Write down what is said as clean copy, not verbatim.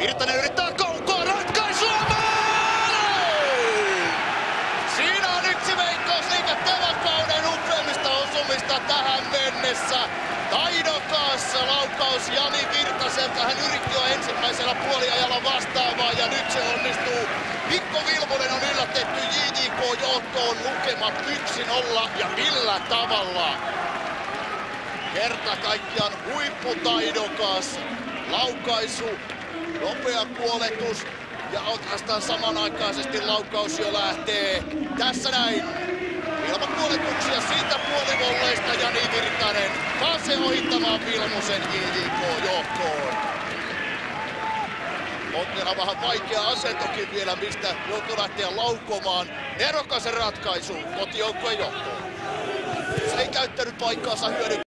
Virtanen yrittää kaukoa ratkaisua. Maali! Siinä on yksi veikkausliike tämän kauden upeimmista osumista tähän mennessä. Taidokas laukaus Jani Virtaselta. Hän yritti jo ensimmäisellä puoliajalla vastaamaan ja nyt se onnistuu. Mikko Vilmunen on yllätetty JJK-johtoon lukemat 1-0 ja millä tavalla? Kerta kaikkiaan huipputaidokas laukaisu, nopea kuoletus ja oikeastaan samanaikaisesti laukaus jo lähtee tässä näin. Ilman kuoletuksia siitä puolivolleista Jani Virtanen pääsee ohittamaan Vilmusen JJK-johtoon. Otteella vähän vaikea asentokin vielä, mistä joutuu lähteä laukomaan. Nerokas ratkaisu kotijoukkueen johtoon. Se ei käyttänyt paikkaansa hyödyksi.